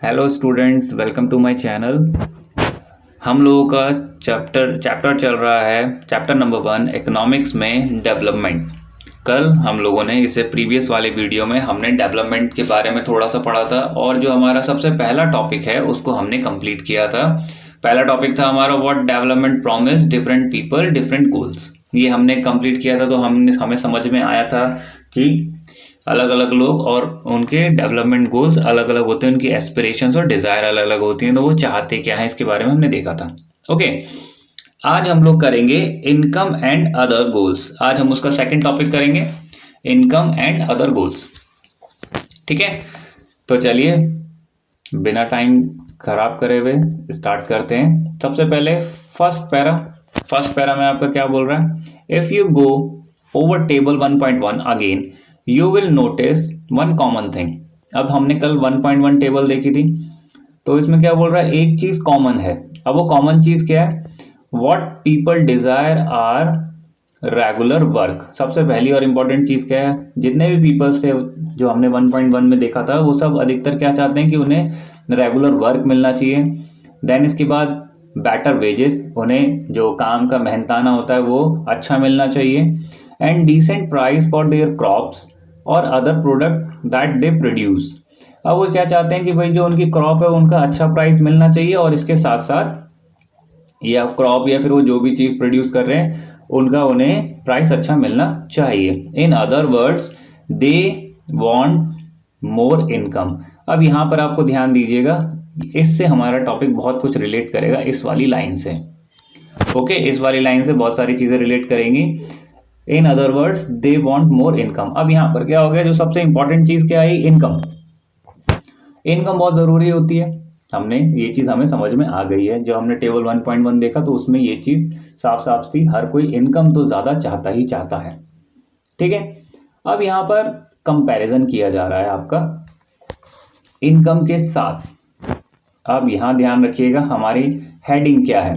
Hello students, welcome to my channel. हम लोगों का चैप्टर चल रहा है, चैप्टर नंबर 1 इकोनॉमिक्स में डेवलपमेंट। कल हम लोगों ने इसे प्रीवियस वाले वीडियो में हमने डेवलपमेंट के बारे में थोड़ा सा पढ़ा था और जो हमारा सबसे पहला टॉपिक है उसको हमने कंप्लीट किया था। पहला टॉपिक था हमारा what development promise different people different goals. ये हमने कंप्लीट किया था तो हमें समझ में आया था कि अलग अलग लोग और उनके डेवलपमेंट गोल्स अलग अलग होते हैं, उनकी एस्पिरेशंस और डिजायर अलग अलग होती हैं, तो वो चाहते क्या है इसके बारे में हमने देखा था। ओके, आज हम लोग करेंगे इनकम एंड अदर गोल्स। आज हम उसका सेकंड टॉपिक करेंगे, इनकम एंड अदर गोल्स। ठीक है, तो चलिए बिना टाइम खराब करे हुए स्टार्ट करते हैं। सबसे पहले फर्स्ट पैरा में आपका क्या बोल रहा है, if you go over table 1.1 again you will notice one common thing. अब हमने कल 1.1 टेबल देखी थी, तो इसमें क्या बोल रहा है, एक चीज कॉमन है। अब वो कॉमन चीज क्या है, what people desire are regular work. सबसे पहली और इंपॉर्टेंट चीज क्या है, जितने भी पीपल्स थे जो हमने 1.1 में देखा था वो सब अधिकतर क्या चाहते हैं कि उन्हें रेगुलर वर्क मिलना चाहिए। देन इसके बाद बेटर वेजेस, उन्हें जो काम का मेहनताना होता है वो अच्छा मिलना चाहिए। And decent price for their crops और other product that they produce. अब वो क्या चाहते हैं कि भाई जो उनकी क्रॉप है उनका अच्छा प्राइस मिलना चाहिए और इसके साथ साथ या क्रॉप या फिर वो जो भी चीज प्रोड्यूस कर रहे हैं उनका उन्हें प्राइस अच्छा मिलना चाहिए। In other words they want more income. अब यहाँ पर आपको ध्यान दीजिएगा, इससे हमारा टॉपिक बहुत कुछ रिलेट करेगा इस वाली लाइन से। ओके, इस वाली लाइन से बहुत सारी चीजें रिलेट करेंगी। In other words they want more income. अब यहाँ पर क्या हो गया, जो सबसे इंपॉर्टेंट चीज क्या आई, इनकम। इनकम बहुत जरूरी होती है, हमने ये चीज हमें समझ में आ गई है। जो हमने टेबल 1.1 देखा तो उसमें ये चीज साफ साफ थी, हर कोई इनकम तो ज्यादा चाहता ही चाहता है। ठीक है, अब यहाँ पर कंपैरिजन किया जा रहा है आपका इनकम के साथ। अब यहाँ ध्यान रखिएगा हमारी हेडिंग क्या है,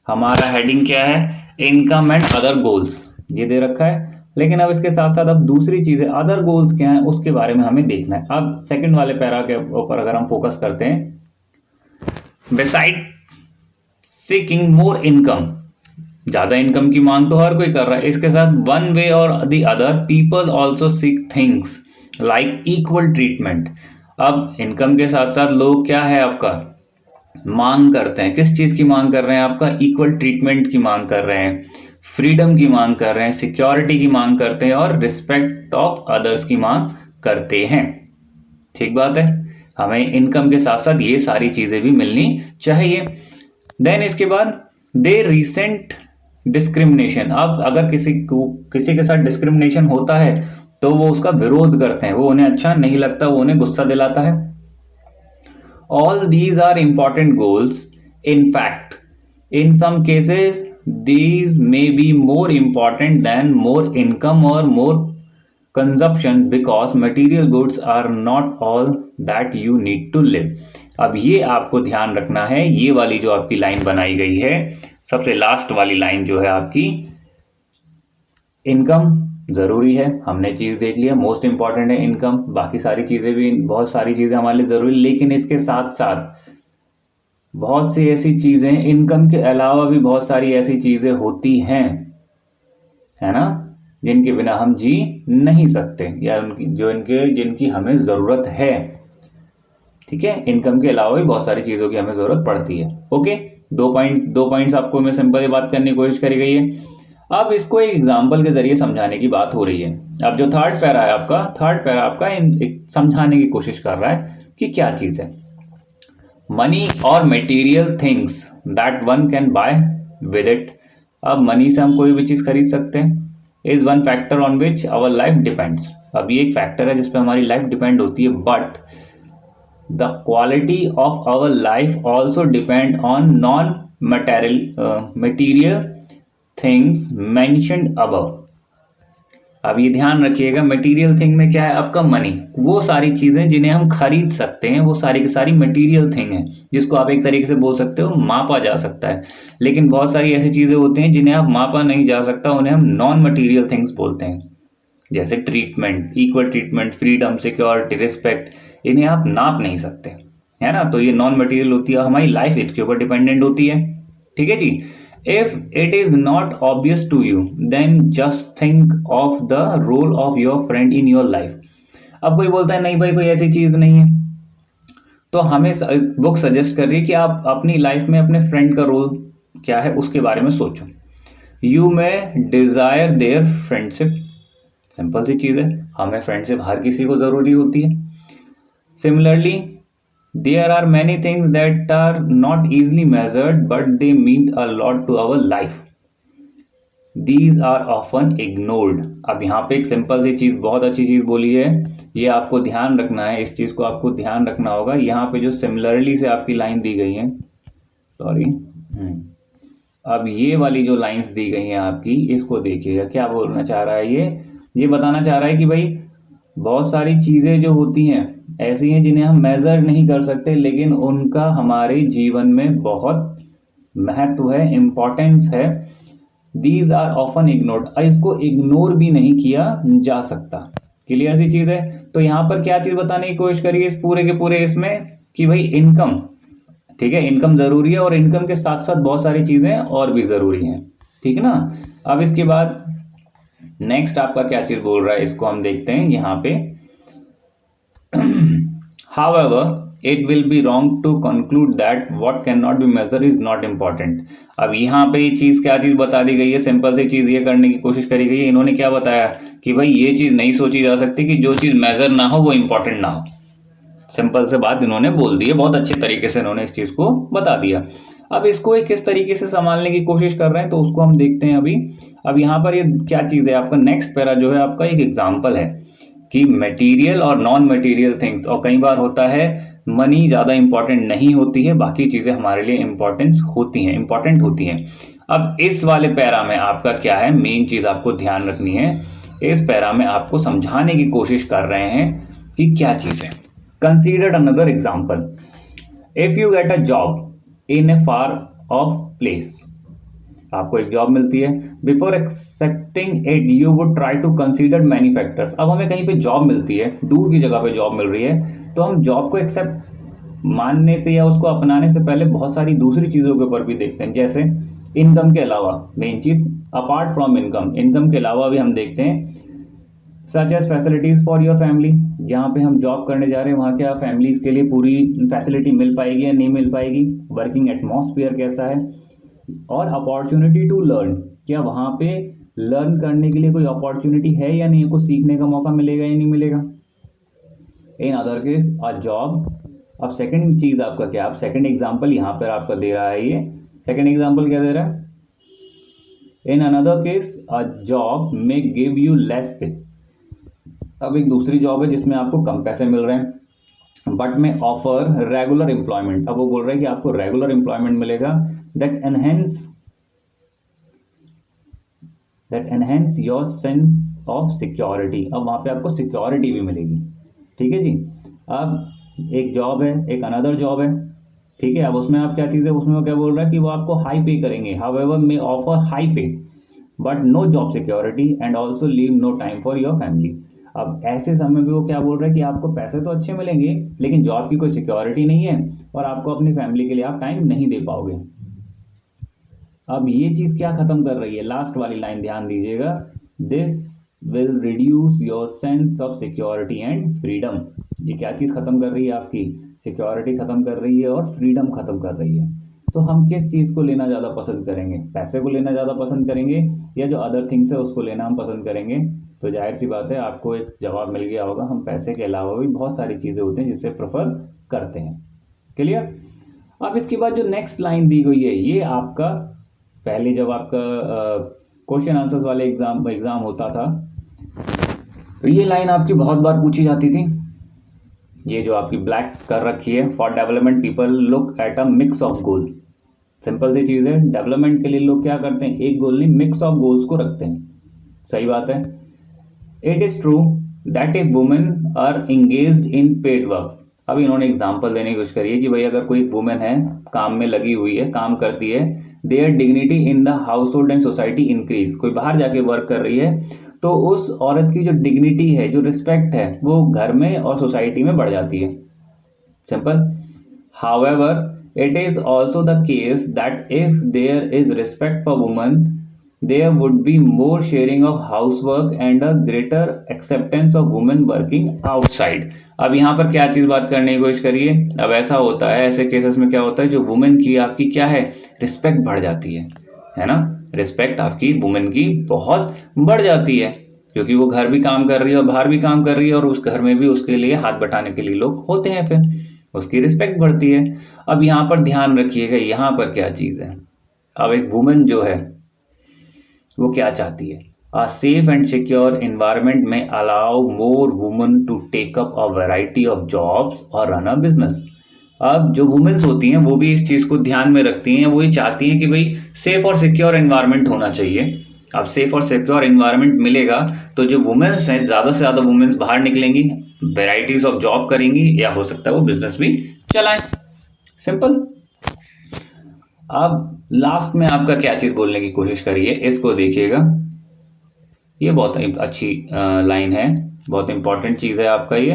हमारा हेडिंग क्या है, इनकम एंड अदर गोल्स, ये दे रखा है। लेकिन अब इसके साथ साथ अब दूसरी चीजें अदर गोल्स क्या है उसके बारे में हमें देखना है। अब सेकंड वाले पैरा के ऊपर अगर हम फोकस करते हैं, बिसाइड सीकिंग मोर इनकम, ज्यादा इनकम की मांग तो हर कोई कर रहा है, इसके साथ वन वे और the other people also seek things like equal treatment. अब इनकम के साथ साथ लोग क्या है आपका मांग करते हैं, किस चीज की मांग कर रहे हैं, आपका इक्वल ट्रीटमेंट की मांग कर रहे हैं, फ्रीडम की मांग कर रहे हैं, सिक्योरिटी की मांग करते हैं और रिस्पेक्ट ऑफ अदर्स की मांग करते हैं। ठीक बात है, हमें इनकम के साथ साथ ये सारी चीजें भी मिलनी चाहिए। देन इसके बाद दे रिसेंट डिस्क्रिमिनेशन। अब अगर किसी के साथ डिस्क्रिमिनेशन होता है तो वो उसका विरोध करते हैं, वो उन्हें अच्छा नहीं लगता, वो उन्हें गुस्सा दिलाता है। All these are important goals. In fact, in some cases, these may be more important than more income or more consumption because material goods are not all that you need to live. अब ये आपको ध्यान रखना है, ये वाली जो आपकी लाइन बनाई गई है, सबसे लास्ट वाली लाइन जो है आपकी, इनकम जरूरी है, हमने चीज देख लिया, मोस्ट इंपॉर्टेंट है इनकम, बाकी सारी चीजें भी, बहुत सारी चीजें हमारे लिए जरूरी, लेकिन इसके साथ साथ बहुत सी ऐसी चीजें, इनकम के अलावा भी बहुत सारी ऐसी चीजें होती हैं, है ना, जिनके बिना हम जी नहीं सकते या जिनकी हमें जरूरत है। ठीक है, इनकम के अलावा भी बहुत सारी चीजों की हमें जरूरत पड़ती है। ओके, दो पॉइंट्स आपको मैं सिंपल बात करने की कोशिश करी गई है। अब इसको एक एग्जाम्पल के जरिए समझाने की बात हो रही है। अब जो थर्ड पैरा आपका समझाने की कोशिश कर रहा है कि क्या चीज है, मनी और material things that one can buy with it. अब मनी से हम कोई भी चीज खरीद सकते हैं, is one factor on which our life depends. अब ये एक फैक्टर है जिसपे हमारी लाइफ डिपेंड होती है, but the quality of our life also depend on non material things mentioned above. अब ये ध्यान रखिएगा, मटेरियल थिंग में क्या है आपका मनी, वो सारी चीजें जिन्हें हम खरीद सकते हैं वो सारी की सारी मटेरियल थिंग है, जिसको आप एक तरीके से बोल सकते हो मापा जा सकता है। लेकिन बहुत सारी ऐसी चीजें होती हैं जिन्हें आप मापा नहीं जा सकता, उन्हें हम नॉन मटेरियल थिंग्स बोलते हैं, जैसे treatment, equal treatment, freedom, security, respect, इन्हें आप नाप नहीं सकते। है ना। तो ये नॉन मटेरियल होती है, हमारी लाइफ इसके ऊपर डिपेंडेंट होती है, ठीक है जी। If it is not obvious to you then just think of the role of your friend in your life. अब कोई बोलता है नहीं भाई कोई ऐसी चीज नहीं है, तो हमें बुक सजेस्ट कर रही है कि आप अपनी लाइफ में अपने फ्रेंड का रोल क्या है उसके बारे में सोचो। यू में डिजायर देयर फ्रेंडशिप, सिंपल सी चीज है, हमें फ्रेंडशिप हर किसी को जरूरी होती है। Similarly there are many things that are not easily measured but they mean a lot to our life, these are often ignored. अब यहाँ पे एक सिंपल सी चीज, बहुत अच्छी चीज बोली है, ये आपको ध्यान रखना है, इस चीज को आपको ध्यान रखना होगा। यहाँ पे जो सिमिलरली से आपकी लाइन दी गई है, सॉरी, अब ये वाली जो लाइंस दी गई हैं आपकी, इसको देखिएगा क्या बोलना चाह रहा है। ये बताना चाह रहा है कि भाई बहुत सारी चीजें जो होती हैं ऐसी हैं जिन्हें हम मेजर नहीं कर सकते, लेकिन उनका हमारे जीवन में बहुत महत्व है, इम्पोर्टेंस है। दीज आर ऑफन इग्नोर्ड, इसको इग्नोर भी नहीं किया जा सकता। क्लियर सी चीज है। तो यहाँ पर क्या चीज बताने की कोशिश करिए इस पूरे के पूरे इसमें कि भाई इनकम, ठीक है, इनकम जरूरी है और इनकम के साथ साथ बहुत सारी चीजें और भी जरूरी हैं, ठीक है ना। अब इसके बाद नेक्स्ट आपका क्या चीज बोल रहा है, इसको हम देखते हैं यहाँ पे। However, it will be wrong to conclude that what cannot be measured is not important. अब यहाँ पे ये चीज क्या चीज बता दी गई है, सिंपल सी चीज ये करने की कोशिश करी गई है। इन्होंने क्या बताया कि भाई ये चीज नहीं सोची जा सकती कि जो चीज मेजर ना हो वो इंपॉर्टेंट ना हो। सिंपल से बात इन्होंने बोल दी है, बहुत अच्छे तरीके से इन्होंने इस चीज को बता दिया। अब इसको एक किस तरीके से संभालने की कोशिश कर रहे हैं तो उसको हम देखते हैं अभी। अब यहाँ पर ये क्या चीज है, आपका नेक्स्ट पैरा जो है आपका एक एग्जाम्पल है कि मटेरियल और नॉन मटेरियल थिंग्स, और कई बार होता है मनी ज्यादा इंपॉर्टेंट नहीं होती है, बाकी चीजें हमारे लिए इंपॉर्टेंट होती हैं। अब इस वाले पैरा में आपका क्या है, मेन चीज आपको ध्यान रखनी है। इस पैरा में आपको समझाने की कोशिश कर रहे हैं कि क्या चीज है। Consider another example, if you get a job in a far off place, आपको एक जॉब मिलती है। Before accepting it you would try to consider many factors. अब हमें कहीं पे जॉब मिलती है, दूर की जगह पे जॉब मिल रही है, तो हम जॉब को एक्सेप्ट मानने से या उसको अपनाने से पहले बहुत सारी दूसरी चीजों के ऊपर भी देखते हैं, जैसे इनकम के अलावा, मेन चीज अपार्ट फ्रॉम इनकम के अलावा भी हम देखते हैं such as facilities for your family. जहाँ पे हम जॉब करने जा रहे हैं वहाँ क्या फैमिलीज के लिए पूरी फैसिलिटी मिल पाएगी या नहीं मिल पाएगी, वर्किंग एटमॉस्फेयर कैसा है, और अपॉर्चुनिटी टू लर्न, क्या वहां पे लर्न करने के लिए कोई अपॉर्चुनिटी है या नहीं, कुछ सीखने का मौका मिलेगा या नहीं मिलेगा। In other case a job. अब सेकंड चीज आपका क्या, अब सेकंड एग्जांपल यहाँ पर आपका दे रहा है, ये सेकंड एग्जांपल क्या दे रहा है, in another case a job may give you less पे। अब एक दूसरी जॉब है जिसमें आपको कम पैसे मिल रहे हैं, बट में ऑफर रेगुलर एम्प्लॉयमेंट। अब वो बोल रहे हैं कि आपको रेगुलर एम्प्लॉयमेंट मिलेगा that enhance your sense of security। अब वहां पे आपको सिक्योरिटी भी मिलेगी, ठीक है जी। अब एक जॉब है, एक अनदर जॉब है, ठीक है। अब उसमें आप क्या चीज है, उसमें वो क्या बोल रहा है कि वो आपको हाई पे करेंगे, however may offer high pay but no job security and also leave no time for your family। अब ऐसे समय में वो क्या बोल रहा है कि आपको पैसे तो अच्छे मिलेंगे लेकिन जॉब की कोई सिक्योरिटी नहीं है और आपको अपनी फैमिली के लिए आप टाइम नहीं दे पाओगे। अब ये चीज क्या खत्म कर रही है, लास्ट वाली लाइन ध्यान दीजिएगा, this will reduce your sense of security and freedom. ये क्या चीज खत्म कर रही है, आपकी सिक्योरिटी खत्म कर रही है और फ्रीडम खत्म कर रही है। तो हम किस चीज को लेना ज्यादा पसंद करेंगे, पैसे को लेना ज्यादा पसंद करेंगे या जो अदर थिंग्स है उसको लेना हम पसंद करेंगे। तो जाहिर सी बात है आपको एक जवाब मिल गया होगा, हम पैसे के अलावा भी बहुत सारी चीजें होती हैं जिसे प्रेफर करते हैं। क्लियर। अब इसके बाद जो नेक्स्ट लाइन दी गई है, ये आपका पहले जब आपका क्वेश्चन आंसर्स वाले एग्जाम होता था तो ये लाइन आपकी बहुत बार पूछी जाती थी। ये जो आपकी ब्लैक कर रखी है, for development people look at a mix of goal. Simple सी चीज है, डेवलपमेंट के लिए लोग क्या करते हैं, एक गोल नहीं मिक्स ऑफ गोल्स को रखते हैं। सही बात है। It is true that a women are engaged in paid work. अब इन्होंने एग्जाम्पल देने की कोशिश करी है कि भाई अगर कोई वुमेन है, काम में लगी हुई है, काम करती है, there dignity in the house hold and society increase. कोई बाहर जाके वर्क कर रही है तो उस औरत की जो डिग्निटी है, जो रिस्पेक्ट है, वो घर में और सोसाइटी में बढ़ जाती है। Simple. However, it is also the case that if there is respect for women, there would be more sharing of housework and a greater acceptance of women working outside. अब यहाँ पर क्या चीज बात करने की कोशिश करिए। अब ऐसा होता है, ऐसे केसेस में क्या होता है, जो वुमेन की आपकी क्या है, रिस्पेक्ट बढ़ जाती है ना। रिस्पेक्ट आपकी वुमेन की बहुत बढ़ जाती है, क्योंकि वो घर भी काम कर रही है और बाहर भी काम कर रही है, और उस घर में भी उसके लिए हाथ बटाने के लिए लोग होते हैं, फिर उसकी रिस्पेक्ट बढ़ती है। अब यहाँ पर ध्यान रखिएगा, यहाँ पर क्या चीज़ है। अब एक वुमेन जो है वो क्या चाहती है, a safe and secure environment में allow more women to take up a variety of jobs और रन अ बिजनेस। अब जो वुमेन्स होती हैं वो भी इस चीज़ को ध्यान में रखती हैं, वो ये चाहती हैं कि भाई सेफ और सिक्योर इन्वायरमेंट होना चाहिए। अब सेफ और सिक्योर इन्वायरमेंट मिलेगा तो जो वुमेन्स हैं, ज़्यादा से ज़्यादा वुमेन्स बाहर निकलेंगी, वेराइटीज ऑफ जॉब करेंगी, या हो सकता है वो बिजनेस भी चलाएं। सिंपल। अब लास्ट में आपका क्या चीज़ बोलने की कोशिश करिए, इसको देखिएगा, ये बहुत अच्छी लाइन है, बहुत इंपॉर्टेंट चीज़ है आपका ये।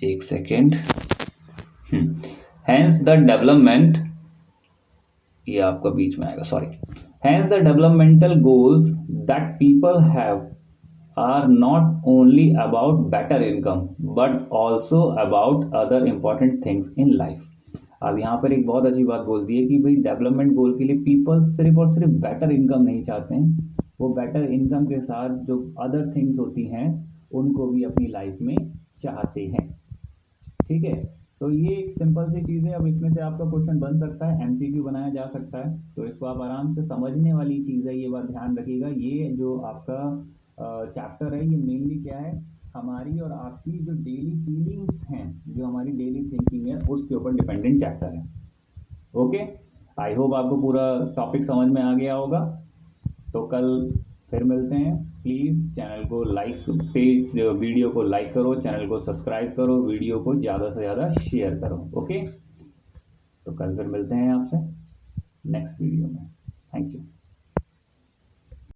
एक सेकेंड। हैंस द डेवलपमेंट, ये आपका बीच में आएगा, sorry. Hence the developmental goals that people have are not only about better income but also about other important things in life. अब यहाँ पर एक बहुत अच्छी बात बोल दी है कि भाई डेवलपमेंट गोल के लिए पीपल सिर्फ और सिर्फ बेटर इनकम नहीं चाहते हैं, वो बेटर इनकम के साथ जो अदर थिंग्स होती हैं उनको भी अपनी लाइफ में चाहते हैं। ठीक है, तो ये एक सिंपल सी चीज़ है। अब इसमें से आपका क्वेश्चन बन सकता है, एमसीक्यू बनाया जा सकता है, तो इसको आप आराम से समझने वाली चीज़ है, ये बात ध्यान रखिएगा। ये जो आपका चैप्टर है ये मेनली क्या है, हमारी और आपकी जो डेली फीलिंग्स हैं, जो हमारी डेली थिंकिंग है, उसके ऊपर डिपेंडेंट चैप्टर है। ओके, आई होप आपको पूरा टॉपिक समझ में आ गया होगा। तो कल फिर मिलते हैं। प्लीज़ चैनल को लाइक, पेज वीडियो को लाइक करो, चैनल को सब्सक्राइब करो, वीडियो को ज़्यादा से ज़्यादा शेयर करो। ओके, तो कल फिर मिलते हैं आपसे नेक्स्ट वीडियो में। Thank you.